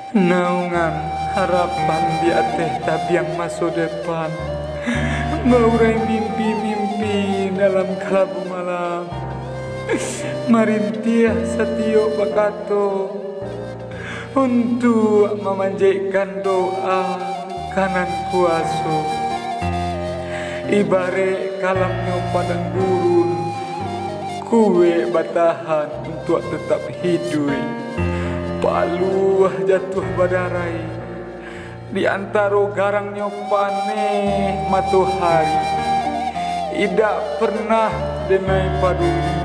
Naungan harapan di atas tabiang masa depan. Baurai mimpi-mimpi dalam kelabu malam. Marintiah setio pakato untuk memanjatkan doa kanan kuaso. Ibarat kalamnya padang gurun, kue batahan untuk tetap hidup. Palu jatuh badarai di antara garangnya paneh matahari. Tidak pernah denai paduli,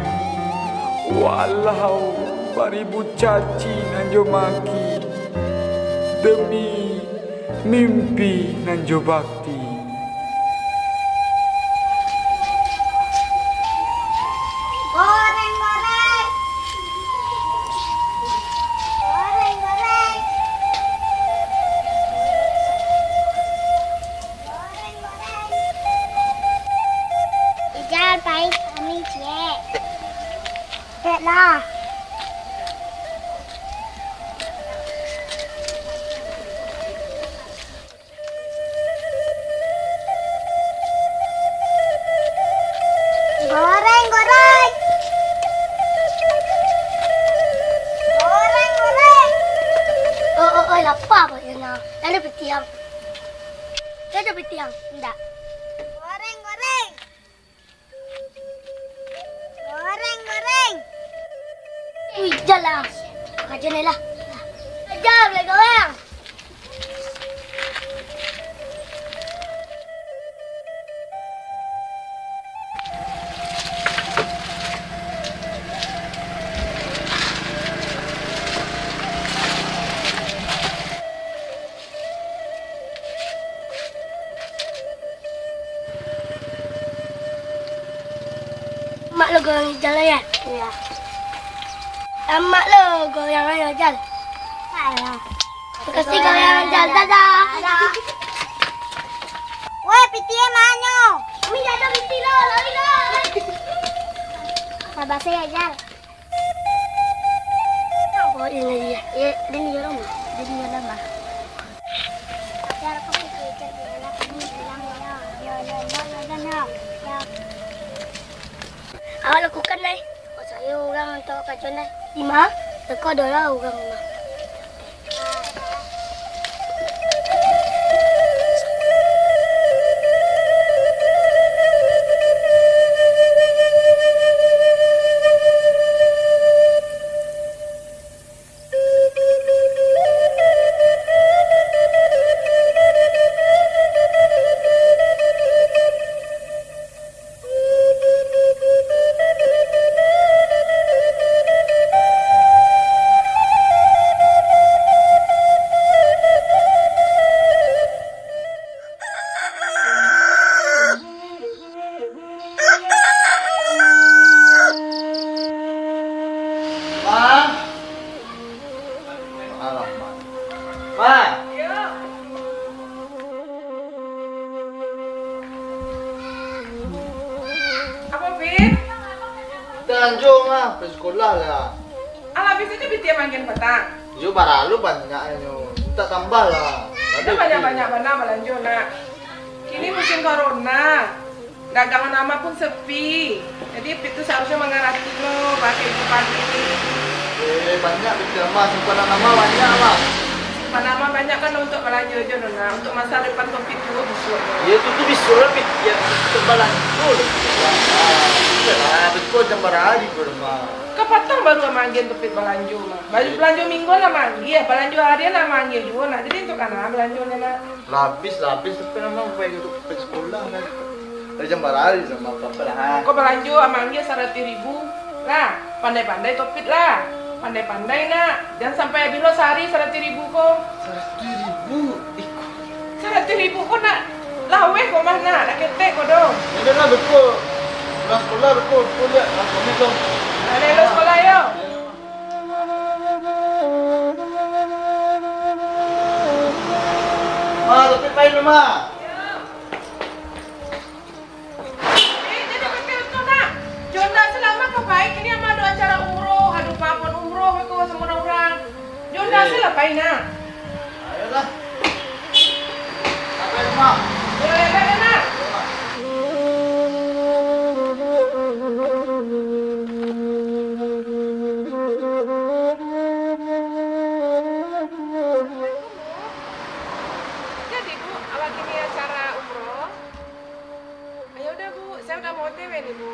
walau baribu caci nanjo maki, demi mimpi nanjo bakti. Lah. Goreng, goreng. Goreng, goreng. Oh, lapar apa ya nak? Ada petiang. Ada petiang, enggak. Goreng, goreng. Goreng, goreng. Wih, jalan. Kerja ni lah. Kerja boleh goreng. Mak lo goreng jalan ya? Ya. Mak lo goreng jalan. Saya. Kasih goreng jalan. Dadah. Woi, piti manyo. Kami ada piti lo, lari lo. Sabar saya jalan. Oh, ini dia. Ini dia rumah. Ini dia rumah. Cara pakai kerja dia ini bilang ya. Ya. Awak lakukan ni. Oh, saya orang untuk kajian ni. Lima? Teka adalah orang rumah. Lanjut lah, ke sekolah lah. Alah, biasanya binti makin petang. Yo baralu banyak yo. Tak tambah lah. Ada banyak-banyak mana belanjo nak. Kini musim corona. Dagangan nama pun sepi. Jadi itu seharusnya mengerti lo pakai itu pagi. Banyak binti mas, simpan nama banyak lah. Nama banyak kan untuk belanja aja nona. Untuk masa depan Covid juga bisa. Ya itu tuh bisa lebih ya tembalan betul. Betul jam berhari bermah. Kepatang baru manggil untuk belanja mah. Baju belanja minggu lah manggil, belanja harian lah manggil juga. Nah jadi untuk kana belanja nona. Lapis tapi memang pakai untuk ke sekolah kan. Dari jam berhari sama papa lah. Kau belanja manggil 100.000 lah. Pandai-pandai topit lah. Pandai-pandai nak. Jangan sampai bilo sehari 100.000 kok. 100.000? 100.000 kok nak. Lawe kok mana? Nak ketek kok dong. Ini lah betul. Pulang sekolah betul ya. Assalamualaikum. Ada lo sekolah yo. Tapi pain rumah. Jonda selama kau baik ini ama ada acara umroh, adu papon umroh kau semua orang. Jonda selapain nak. Mak. Ya, ya, nak. Jadi Bu, awak ini acara umroh. Ayo udah Bu, saya udah mau OTW nih Bu.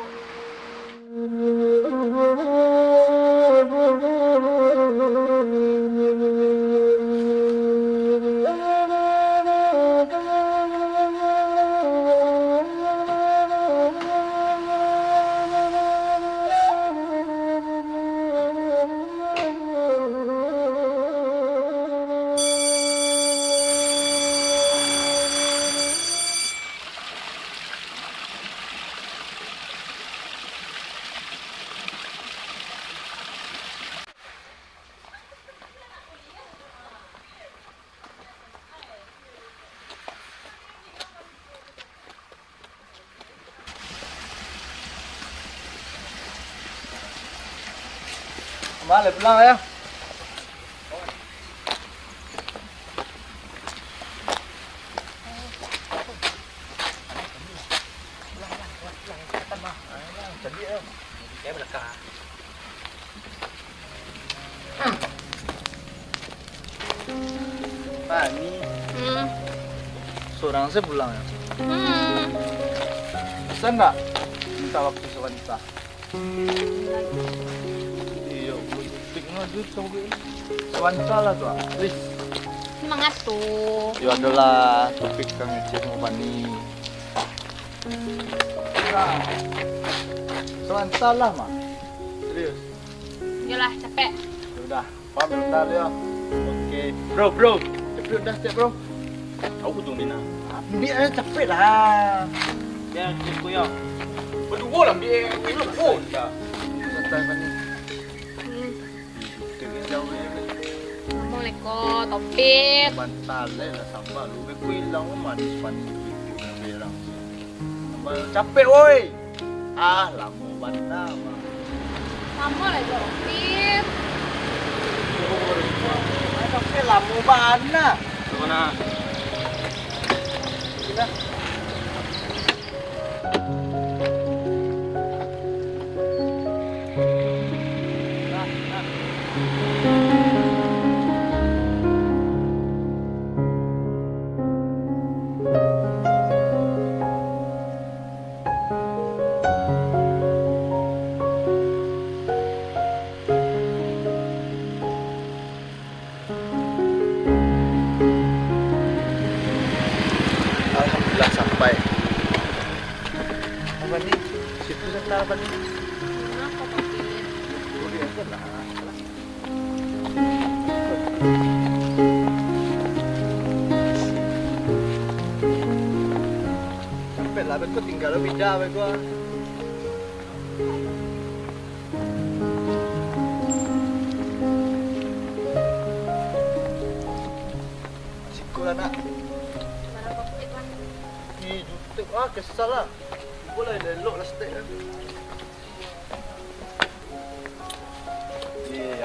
Balik pulang ya. Nah, ini seorang saya pulang ya. Bisa nggak minta waktu sebentar? Iya, penting aja coba. Sebentar lah tuh. Wis. Semangat tuh. Ya adalah topik kang ngecek mau bani. Nah, sebentar lah mak. Serius. Yalah, capek. Udah, pamit bentar ya. Oke. Bro. Cepet udah siap bro. Aku tungguin lah. Ambil aja cepet lah. Ya, cikgu ya. Berdua lah, dia minum pun. Santai bani. Tengok jauh ya. Assalamualaikum, Topik. Bantal lah sambal lu. Aku hilang manis panis itu kan berang. Sambal capek woi. Ah, lama bantal mah. Sama lah, Topik. Capek lama banget. Mana? Sudah. Alhamdulillah sampai. Apa nih? Situ setelah apa nih? Kenapa, Topik? Boleh aja lah. Sampai lah, betul tinggal beda bego. Sikulah nak. Mana Topik lah? Ih, jutek kesal lah. Boleh lelok lah steak kan.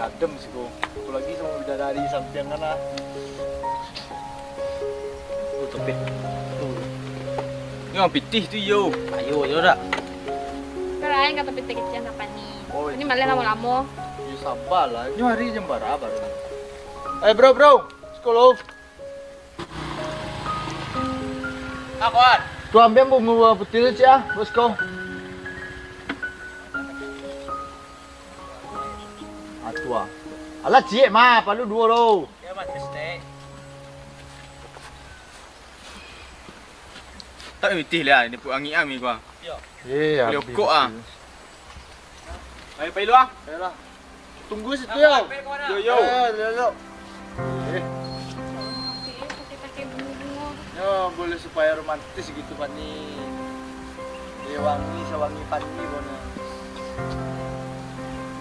Adem sih kok. Aku lagi sama bidadari samping kan lah. Topik. Ni orang pitih tu yo. Ayo, yo dah. Kerain kata Topik kecil apa nih? Oh, Ini malah lama-lama. Ya sabar lah. Ini hari jam berapa baru? Bro. Sekolah. Akuan. Tu ambil bunga putih tu cia, bosku. Atua. Alah cie mah, palu dua lo. Ya, mat steak. Tak pitih lah, ni pun angin ami gua. Ya. Boleh ukuk ah. Ayo pergi luar. Yalah. Tunggu situ ya. Yo. Yo. Pakai bunga-bunga. Ya, boleh supaya romantis gitu Pani. Dia wangi sewangi Pani bona.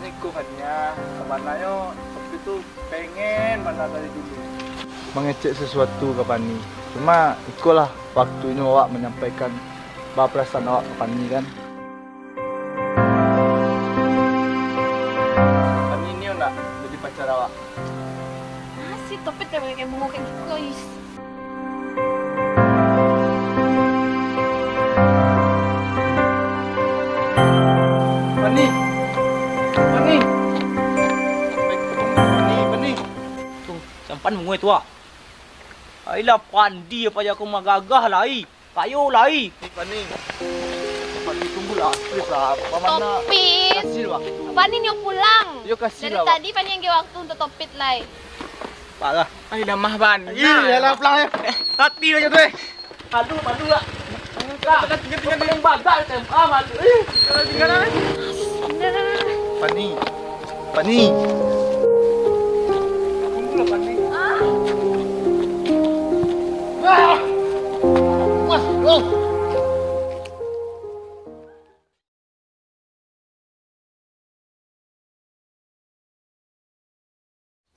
Ini kuhannya sebenarnya tapi itu pengen mana dari dulu mengecek sesuatu ke Pani. Cuma ikulah waktunya awak menyampaikan apa perasaan awak ke Pani kan. Pani ini enggak jadi pacar awak. Ah, si Topik tak pakai bunga kayak gitu, guys. pan mungoi tua. Ai lah pandi apa ya aku magagah lai. Kayo lai. Pani. Pani tunggu lah. Please lah. Pamana. Topit. Kasih waktu. Pani niyo pulang. Yo kasih Dari lah. tadi pani yang waktu untuk topit lai. Parah. Ay, lamah ban. Iya lah pelang ya. Hati aja tuh. Padu lah. Enggak, tinggal yang bagal SMA mati. Tinggal. Pani. Pani. Tunggu lah Pani. Mas, go.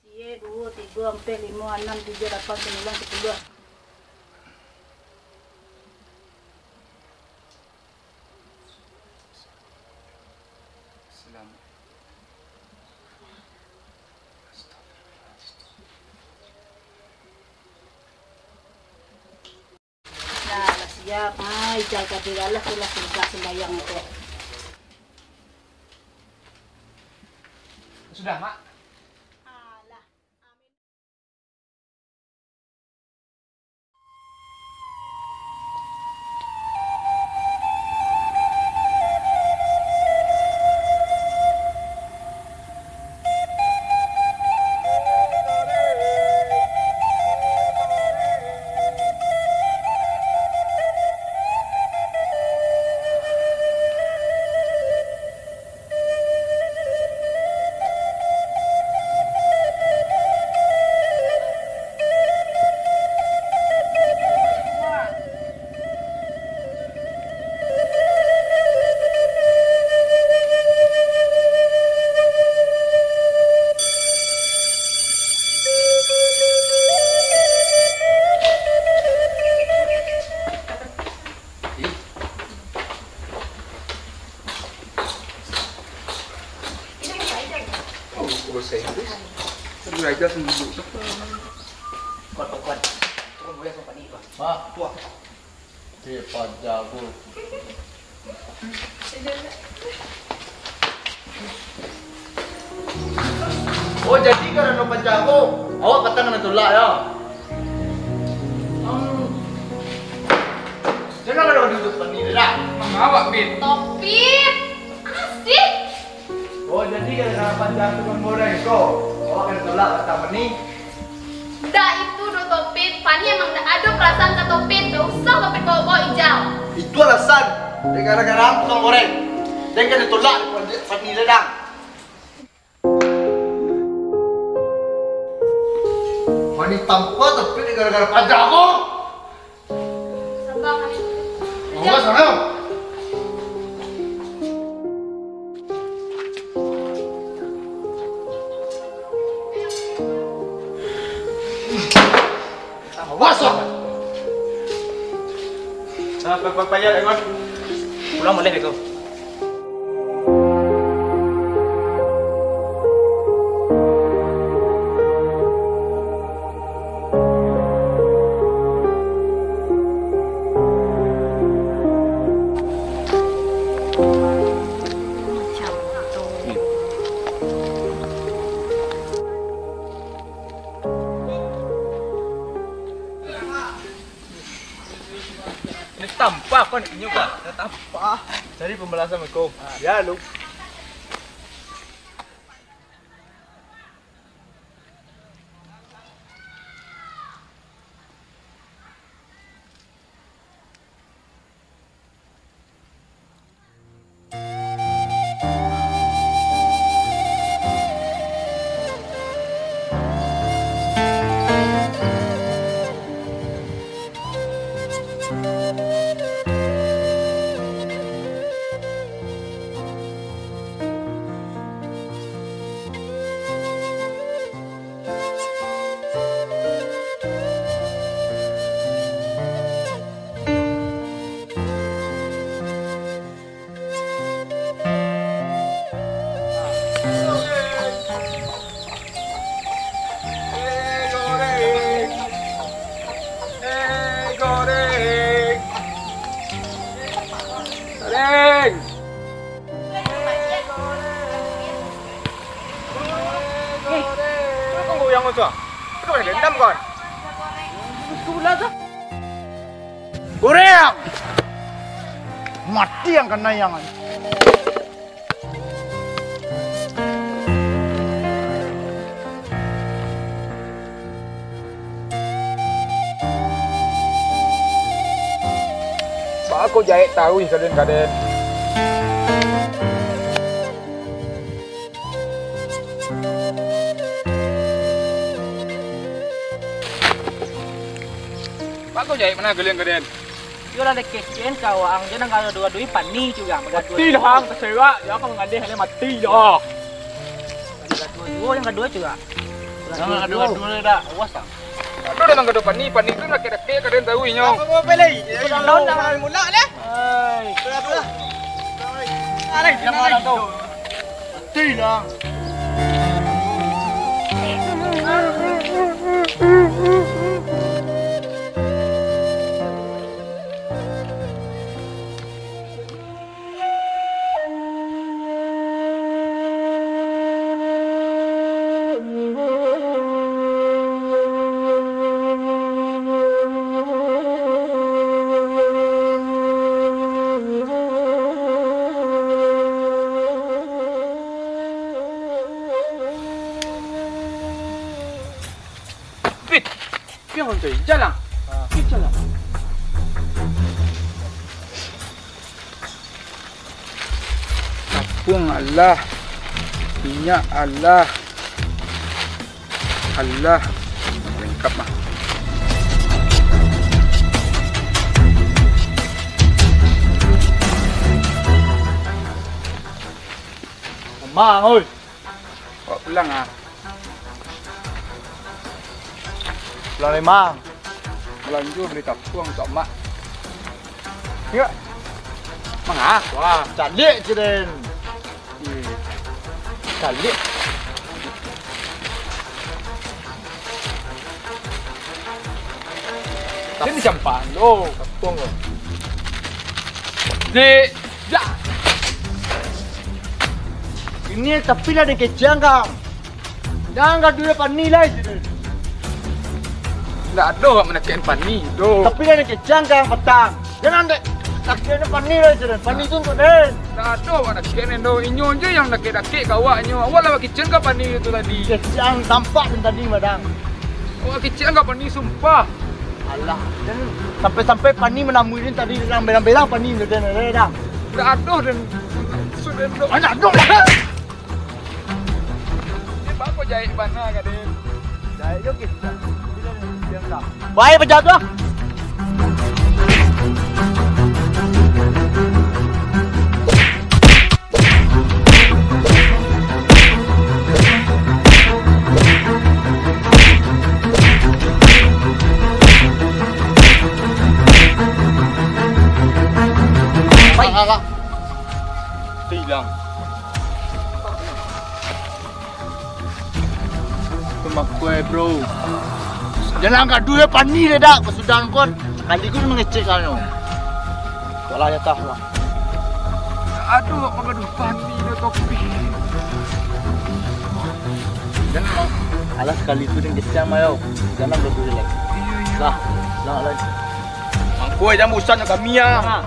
Iya, 2, 3, 4, 5, 6, 7, 8, 9, 10. Nah, siap. Ay, jaga diralah sulah sembahyang itu. Sudah, Mak. Bahasa Inggris. Belajar sendiri. Kuat. Turun boleh sama Pani, Pak. Mak, tua. Cepat jago. Oh, jadi karena penjago, awak kata dengan tolak ya. Jangan ada duduk Pani dah. Mengawak, Bin. Topit. Asik. Oh, jadi karena penjago tukang goreng kok, awak kena tolak kata Pani. Dah itu do topit. Pani emang dah ada perasaan ke topit. Gak usah topit bawa-bawa hijau. Itu alasan. Dia gara-gara tukang goreng. Dia kena tolak Pani ledang. Pani tanpa tapi dia gara-gara penjago. Sabar Pani. Awas sana. Awas. Payah Ekon. Pulang boleh Beko. Ini tampak kan ini juga. Tampak. Cari pembalasan Eko. Ya lu. Kau boleh dendam kon. Sekolah tu. Goreng! Mati yang kena yangan. Aku jahit tahu kaden-kaden. Aku jahit mana kalian-kaden? Yo lah kesian kau ang jangan kalau dua-dua pani juga mati Mati dah hang tersewa. Ya apa ngadeh hanya mati dah. Dua yang kedua juga. Jangan kedua-dua dah. Awas ah. Aduh datang ke depan ni tu nak kira-kira kaden tahu inyo. Apa pelai? Down dah mula dah. Hai. Alai, jangan tu. Mati dah. Jalan. Jalan. Tepung Allah. Minyak Allah. Allah. Lengkap mah. Mang ơi. Bawa pulang ah. Pulang ni mang. Belanja beli tepung untuk mak. Ya. Mang ah. Wah, cantik je den. Cantik. Ini campan lo. Tepung tu. Di. Ya. Ini tapi lah dia kejang kau. Jangan kau dua pani lah je den. Tak ada mana kian pani tu. Tapi lah dia kejang kau petang. Jangan dek. Tak kena pani lah je den. Pani tu untuk den. Tak ada mana kian tu. Inyo je yang nak kira-kira kawak inyo. Awak lah kitchen kau pani itu tadi. Kejang tampak den tadi madang. Awak kitchen kau pani sumpah. Alah, dan sampai-sampai pani menamuin tadi dalam belang-belang pani tu den dah. Tak ada dan sudah ada. Anak dok lah. Ni bapak jahit mana kaden? Jahit je kita. Baik pejabat tu. Baik. Hilang. Cuma kue bro. Jangan angkat dua pani dia dah. Kesudahan kau. Kali kau mengecek kau. Kalau ya tahu lah. Aduh, mengadu pani dia topi. Jangan. Alah sekali tu dengan kecam mayo. Jangan berdua lagi. Lah, lah lagi. Mangkoi jangan bosan dengan kami ah.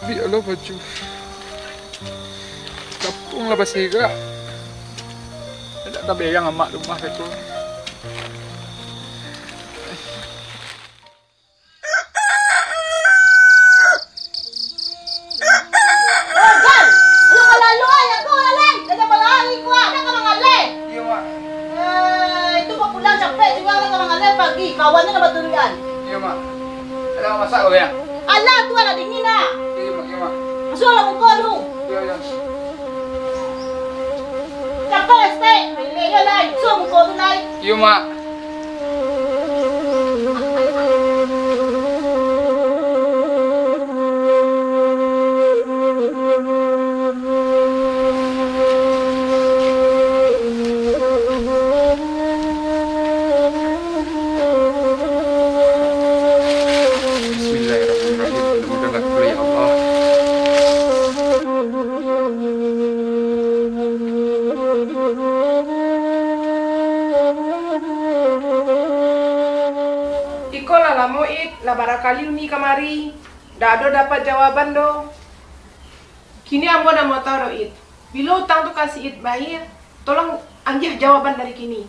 Biarlah baju. Kapunglah basira. Tak bayang amak rumah itu. Kawannya nak berturian. Iya mak. Dah masak kau ya? Alah, tu lah dingin lah. Iya mak. Masuk lah muka lu. Iya. Cepat, stay. Lele lah. So muka tu lah. Iya mak. Bismillahirrahmanirrahim. Mudah-mudahan dulu ya Allah. Iko lah lamo it, lah barakali umi kamari. Dah ada dapat jawaban do. Kini ambo dah mau tahu it. Bila utang tu kasih it bayar, tolong anggih jawaban dari kini.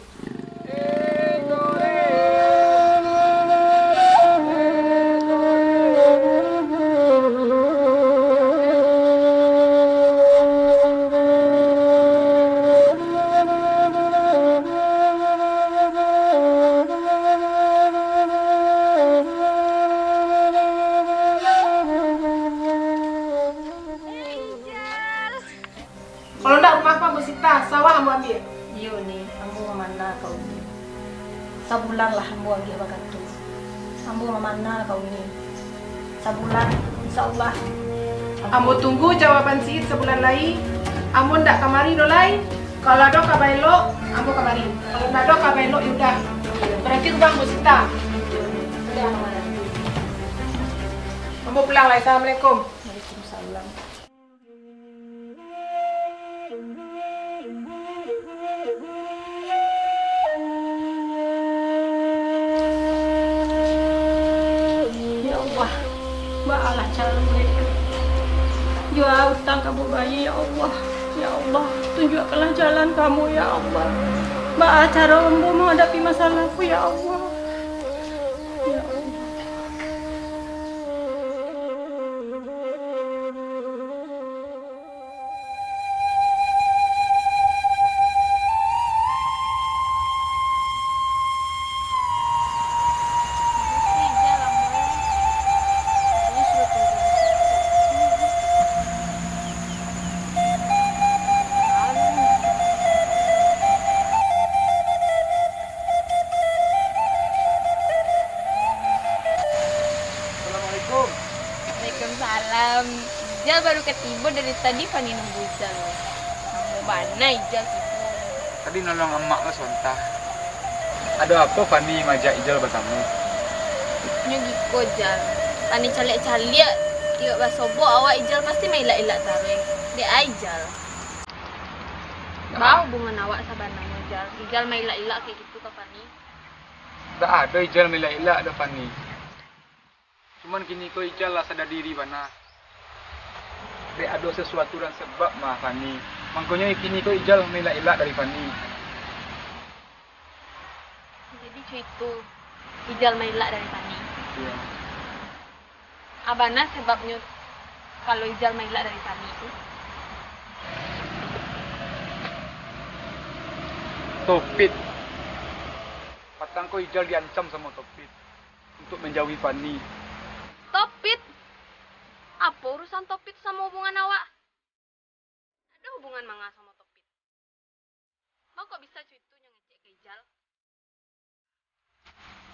Kalau ndak rumah apa Busita, sawah ambo ambil. Iyo ni, ambo mana kau ni. Sabulan lah ambo ambil bakat tu. Ambo mana kau ni. Sabulan, insyaAllah. Ambo tunggu jawaban si it sebulan lagi. Ambo ndak kamari do lai. Kalau ada kabailo, ambo kamari. Kalau ndak ada kabailo, yaudah. Berarti rumah Busita. Ambo pulang lai. Assalamualaikum. Waalaikumsalam. Ya Allah, baalah cara mereka. Ya utang kamu bayi, ya Allah. Ya Allah, tunjukkanlah jalan kamu, ya Allah. Baalah cara kamu menghadapi masalahku, ya Allah. Ya Allah. Assalamualaikum. Waalaikumsalam. Ijal baru ketiba dari tadi Fani nunggu Ijal. Kamu mana Ijal itu? Tadi nolong emak ke sontah. Ada apa Fani majak Ijal bertamu? Nya giko Ijal. Fani calek-calek tiga basobo awak Ijal pasti mailak-ilak tarik. Dek Ijal. Bau hubungan awak sabana Ijal. Ijal mailak-ilak kayak gitu ke Fani. Tak ada Ijal milak-ilak ada Fani. Cuman kini kau Ijal lah sadar diri bana. Dek ada sesuatu dan sebab mah Fani. Makanya kini kau Ijal milak-ilak dari Fani. Jadi itu Ijal mailak dari Fani. Iya. Abana sebabnya kalau Ijal mailak dari Fani itu. Topit. Patang kau Ijal diancam sama Topit untuk menjauhi Fani. Topit? Apa urusan Topit sama hubungan awak? Ada hubungan manga sama Topit. Mau kok bisa cuitu yang ngecek ke Ijal?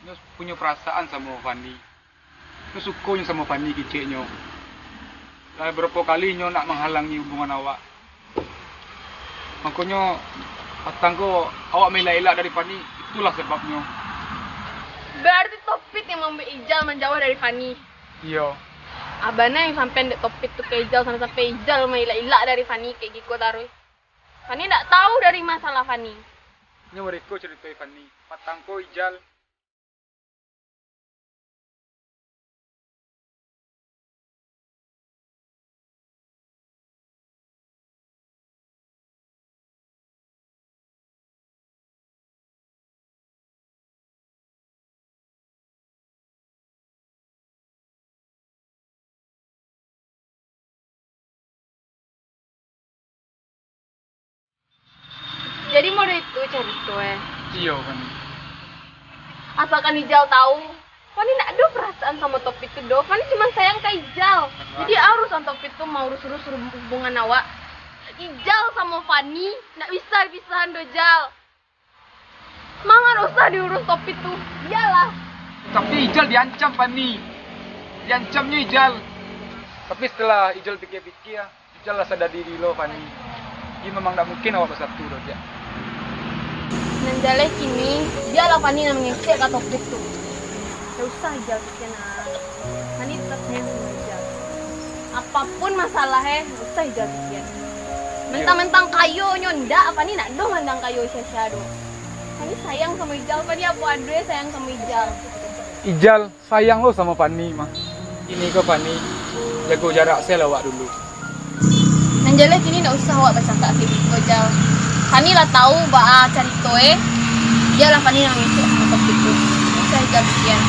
Nyo punya perasaan sama Fani. Nyo sukunya sama Fani kiciknya. Lah berapa kali nyo nak menghalangi hubungan awak. Makanya patang kau awak melak-elak dari Fani, itulah sebabnya. Berarti Topit yang membuat Ijal menjauh dari Fani. Iya. Abana yang sampai ndek Topit tuh ke Ijal sampai Ijal mailak-ilak dari Fani kayak gitu taruh. Fani ndak tahu dari masalah Fani. Nyo mereka ceritai Fani. Patang kau Ijal. Jadi model itu cari tuh Iya Fani. Asalkan Ijal tahu Fani nak ada perasaan sama Topit tuh do. Fani cuma sayang ke Ijal. Jadi harus Topit tuh mau urus-urus hubungan awak. Ijal sama Fani nak bisa dipisahan do Jal. Mangan usah diurus Topit tuh. Iyalah. Tapi Ijal diancam Fani. Diancamnya Ijal. Tapi setelah Ijal pikir-pikir, Ijal lah sadar diri lo Fani. Ini memang tak mungkin awak bersatu do dia. Nanjale kini dia lah Fani yang mengecek ke Topit tuh. Gak usah Ijal pikir nah. Fani tetap sayang sama Ijal. Apapun masalahnya, gak usah Ijal pikir. Mentang-mentang kayo nyonda, Fani nak do mandang kayo sia-sia do. Fani sayang sama Ijal, Fani apa adanya sayang sama Ijal. Ijal sayang lo sama Fani mah. Ini kok Fani jago jarak saya lawak dulu. Nanjale kini gak usah awak bercakap kayak gitu Ijal. Fani lah tahu bah caritoe. Dia lah Fani yang ngecek sama Topit tuh. Gak usah Ijal pikir.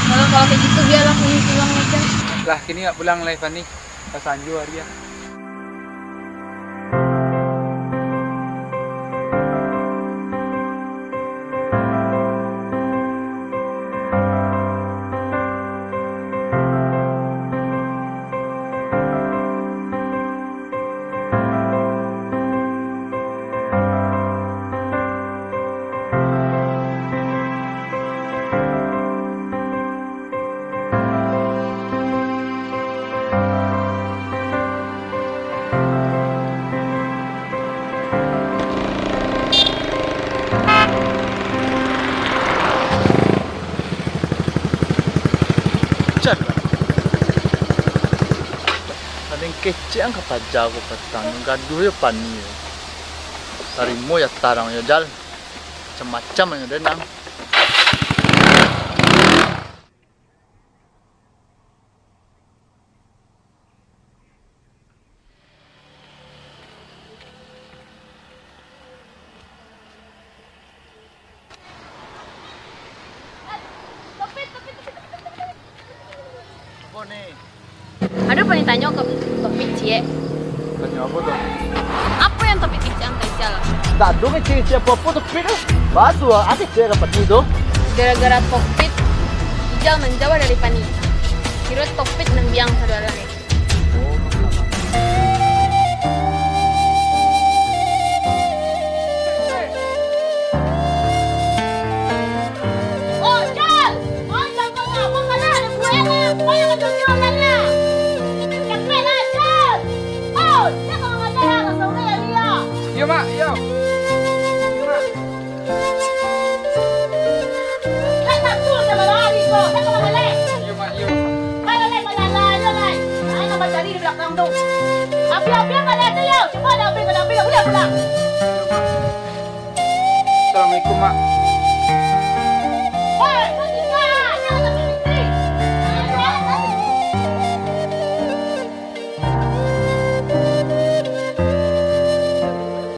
Kalau kayak gitu biarlah Fani pulang aja. Lah kini gak pulang lah Fani. Ke Sanju hari ya. Kecil ang kapajago patang gaduh ya Pani. Tarimo ya tarang ya Jal. Macam-macam yang denang. Apa nih? Ada Fani tanya ke Topit cie. Tanya apa tuh? Apa yang Topit bincang ke Ijal? Tak ada kecil apa-apa tuh Pit. Batu ada cek dapat itu. Gara-gara Topit, Ijal menjauh dari Fani. Kira Topit nang biang saudara